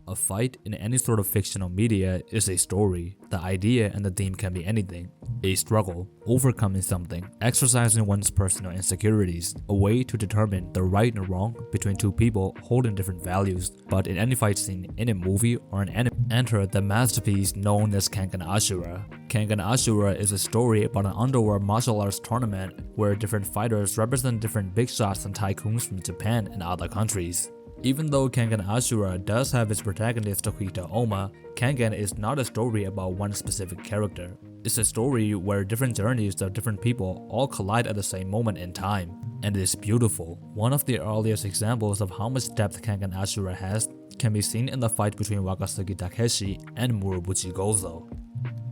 A fight in any sort of fictional media is a story. The idea and the theme can be anything. A struggle, overcoming something, exercising one's personal insecurities, a way to determine the right and wrong between two people holding different values. But in any fight scene, in a movie or an anime, enter the masterpiece known as Kengan Ashura. Kengan Ashura is a story about an underworld martial arts tournament where different fighters represent different big shots and tycoons from Japan and other countries. Even though Kengan Ashura does have its protagonist Tokita Oma, Kengan is not a story about one specific character. It's a story where different journeys of different people all collide at the same moment in time, and it is beautiful. One of the earliest examples of how much depth Kengan Ashura has can be seen in the fight between Wakatsuki Takeshi and Murobuchi Gozo.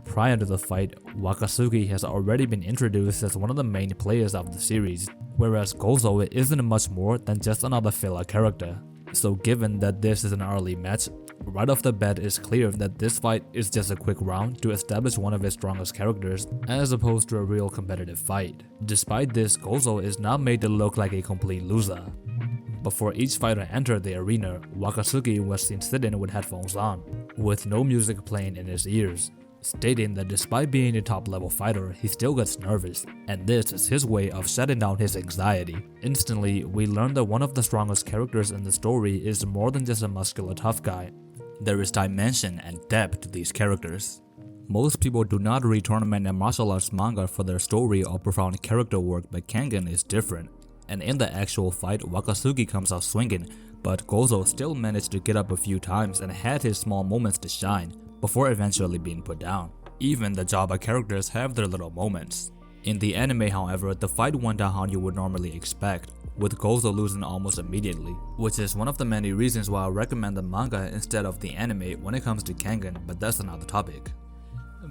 Prior to the fight, Wakatsuki has already been introduced as one of the main players of the series, whereas Gozo isn't much more than just another filler character. So given that this is an early match, right off the bat it's clear that this fight is just a quick round to establish one of its strongest characters as opposed to a real competitive fight. Despite this, Gozo is not made to look like a complete loser. Before each fighter entered the arena, Wakatsuki was seen sitting with headphones on, with no music playing in his ears, stating that despite being a top-level fighter, he still gets nervous, and this is his way of shutting down his anxiety. Instantly, we learn that one of the strongest characters in the story is more than just a muscular tough guy. There is dimension and depth to these characters. Most people do not read tournament and martial arts manga for their story or profound character work, but Kengan is different. And in the actual fight, Wakatsuki comes out swinging, but Gozo still managed to get up a few times and had his small moments to shine, before eventually being put down. Even the Jabba characters have their little moments. In the anime, however, the fight went down how you would normally expect, with Gozo losing almost immediately, which is one of the many reasons why I recommend the manga instead of the anime when it comes to Kengan, but that's another topic.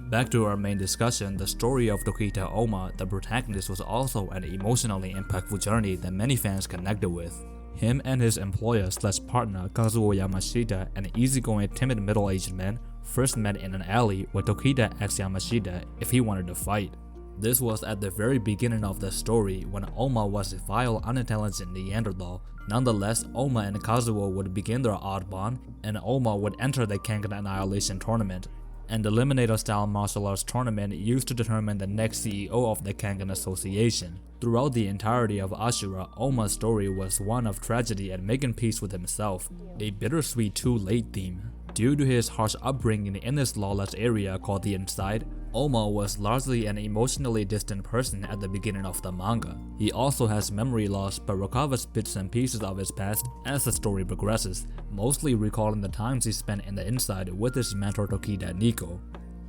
Back to our main discussion, the story of Tokita Oma, the protagonist, was also an emotionally impactful journey that many fans connected with. Him and his employer/partner Kazuo Yamashita, an easygoing, timid middle-aged man, first met in an alley where Tokita asked Yamashita if he wanted to fight. This was at the very beginning of the story when Oma was a vile, unintelligent Neanderthal. Nonetheless, Oma and Kazuo would begin their odd bond, and Oma would enter the Kengan Annihilation Tournament, an eliminator-style martial arts tournament used to determine the next CEO of the Kengan Association. Throughout the entirety of Ashura, Oma's story was one of tragedy and making peace with himself, a bittersweet too-late theme. Due to his harsh upbringing in this lawless area called the Inside, Oma was largely an emotionally distant person at the beginning of the manga. He also has memory loss but recovers bits and pieces of his past as the story progresses, mostly recalling the times he spent in the Inside with his mentor Tokita Nico.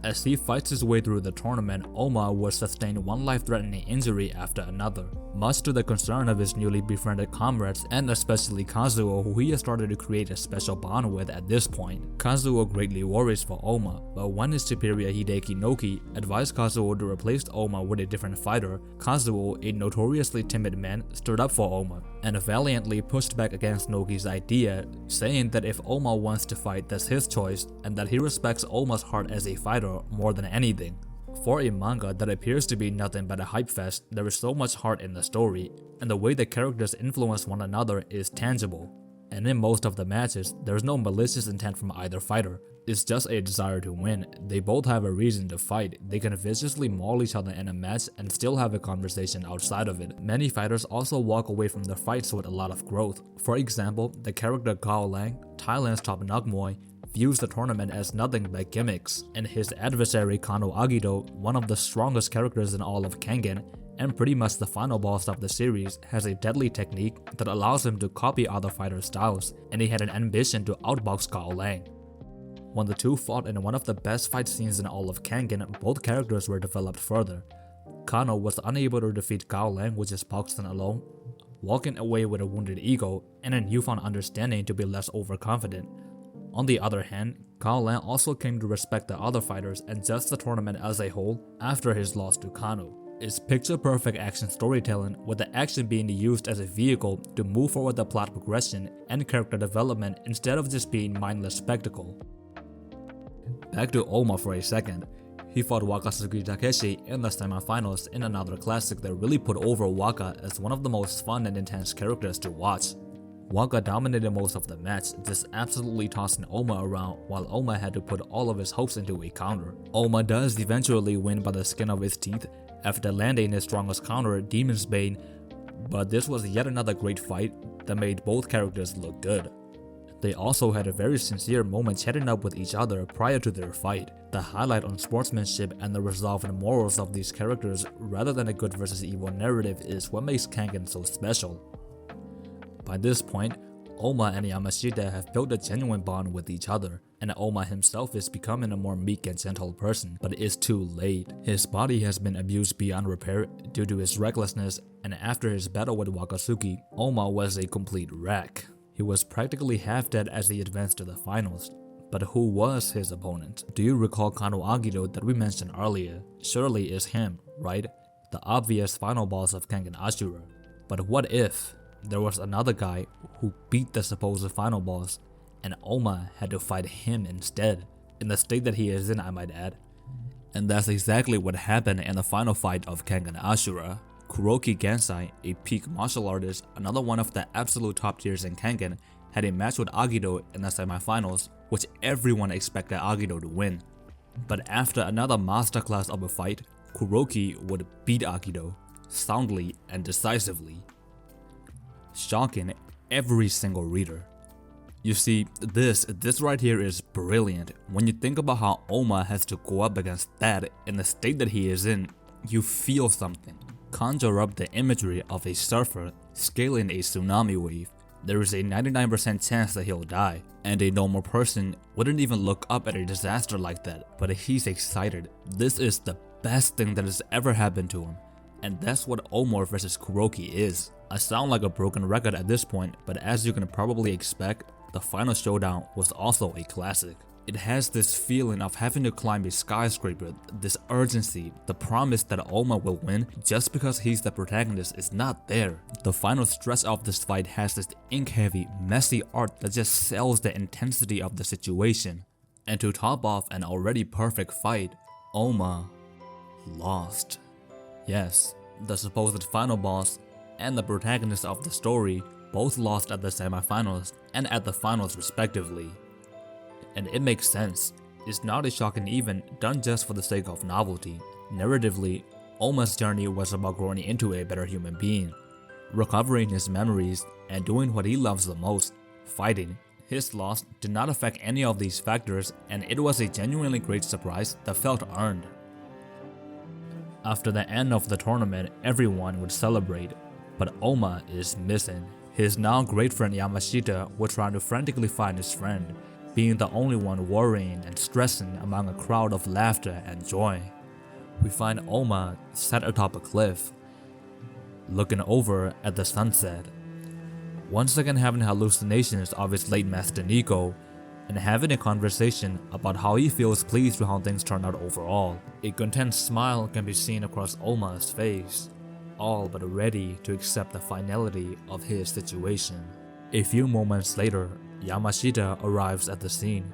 As he fights his way through the tournament, Oma would sustain one life-threatening injury after another, much to the concern of his newly befriended comrades and especially Kazuo, who he has started to create a special bond with at this point. Kazuo greatly worries for Oma, but when his superior Hideki Noki advised Kazuo to replace Oma with a different fighter, Kazuo, a notoriously timid man, stood up for Oma and valiantly pushed back against Noki's idea, saying that if Oma wants to fight, that's his choice, and that he respects Oma's heart as a fighter more than anything. For a manga that appears to be nothing but a hype fest, there is so much heart in the story, and the way the characters influence one another is tangible. And in most of the matches, there is no malicious intent from either fighter. It's just a desire to win. They both have a reason to fight. They can viciously maul each other in a match and still have a conversation outside of it. Many fighters also walk away from their fights with a lot of growth. For example, the character Gao Lang, Thailand's top Nagmoy, views the tournament as nothing but gimmicks, and his adversary Kano Agito, one of the strongest characters in all of Kengan, and pretty much the final boss of the series, has a deadly technique that allows him to copy other fighters' styles, and he had an ambition to outbox Gao Lang. When the two fought in one of the best fight scenes in all of Kengan, both characters were developed further. Kano was unable to defeat Gao Lang with his boxing alone, walking away with a wounded ego and a newfound understanding to be less overconfident. On the other hand, Gao Lang also came to respect the other fighters and judge the tournament as a whole after his loss to Kano. It's picture-perfect action storytelling, with the action being used as a vehicle to move forward the plot progression and character development instead of just being mindless spectacle. Back to Oma for a second. He fought Wakatsuki Takeshi in the semifinals in another classic that really put over Waka as one of the most fun and intense characters to watch. Waka dominated most of the match, just absolutely tossing Oma around while Oma had to put all of his hopes into a counter. Oma does eventually win by the skin of his teeth after landing his strongest counter, Demon's Bane, but this was yet another great fight that made both characters look good. They also had a very sincere moment chatting up with each other prior to their fight. The highlight on sportsmanship and the resolve and morals of these characters rather than a good versus evil narrative is what makes Kengan so special. By this point, Oma and Yamashita have built a genuine bond with each other, and Oma himself is becoming a more meek and gentle person, but it's too late. His body has been abused beyond repair due to his recklessness, and after his battle with Wakatsuki, Oma was a complete wreck. He was practically half dead as he advanced to the finals. But who was his opponent? Do you recall Kano Agito that we mentioned earlier? Surely it's him, right? The obvious final boss of Kengan Ashura. But what if there was another guy who beat the supposed final boss and Oma had to fight him instead, in the state that he is in, I might add. And that's exactly what happened in the final fight of Kengan Ashura. Kuroki Gansai, a peak martial artist, another one of the absolute top tiers in Kengan, had a match with Agito in the semifinals, which everyone expected Agito to win. But after another masterclass of a fight, Kuroki would beat Agito, soundly and decisively, shocking every single reader. You see, this right here is brilliant. When you think about how Oma has to go up against that in the state that he is in, you feel something. Conjure up the imagery of a surfer scaling a tsunami wave. There is a 99% chance that he'll die, and a normal person wouldn't even look up at a disaster like that, but he's excited. This is the best thing that has ever happened to him, and that's what Omar vs Kuroki is. I sound like a broken record at this point, but as you can probably expect, the final showdown was also a classic. It has this feeling of having to climb a skyscraper, this urgency, the promise that Oma will win just because he's the protagonist is not there. The final stretch of this fight has this ink-heavy, messy art that just sells the intensity of the situation. And to top off an already perfect fight, Oma lost. Yes, the supposed final boss and the protagonist of the story both lost at the semifinals and at the finals respectively. And it makes sense. It's not a shocking event done just for the sake of novelty. Narratively, Oma's journey was about growing into a better human being, recovering his memories, and doing what he loves the most, fighting. His loss did not affect any of these factors, and it was a genuinely great surprise that felt earned. After the end of the tournament, everyone would celebrate, but Oma is missing. His now great friend Yamashita was trying to frantically find his friend, being the only one worrying and stressing among a crowd of laughter and joy. We find Oma sat atop a cliff, looking over at the sunset, once again having hallucinations of his late master Nico, and having a conversation about how he feels pleased with how things turned out overall. A content smile can be seen across Oma's face, all but ready to accept the finality of his situation. A few moments later, Yamashita arrives at the scene,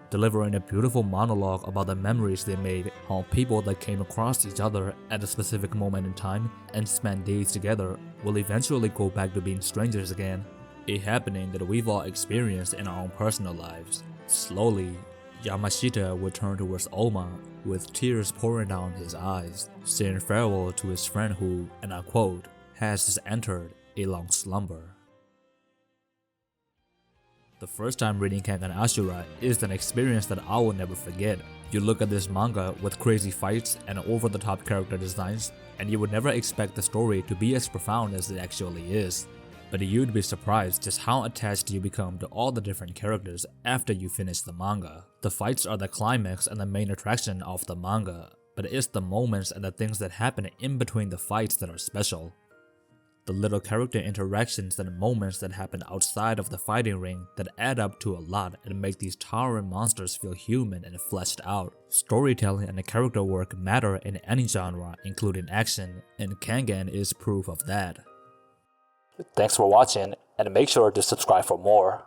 delivering a beautiful monologue about the memories they made, how people that came across each other at a specific moment in time and spent days together will eventually go back to being strangers again, a happening that we've all experienced in our own personal lives. Slowly, Yamashita would turn towards Oma with tears pouring down his eyes, saying farewell to his friend who, and I quote, has just entered a long slumber. The first time reading Kengan Ashura is an experience that I will never forget. You look at this manga with crazy fights and over-the-top character designs, and you would never expect the story to be as profound as it actually is. But you'd be surprised just how attached you become to all the different characters after you finish the manga. The fights are the climax and the main attraction of the manga, but it's the moments and the things that happen in between the fights that are special. The little character interactions and moments that happen outside of the fighting ring that add up to a lot and make these towering monsters feel human and fleshed out. Storytelling and character work matter in any genre, including action, and Kengan is proof of that. Thanks for watching, and make sure to subscribe for more.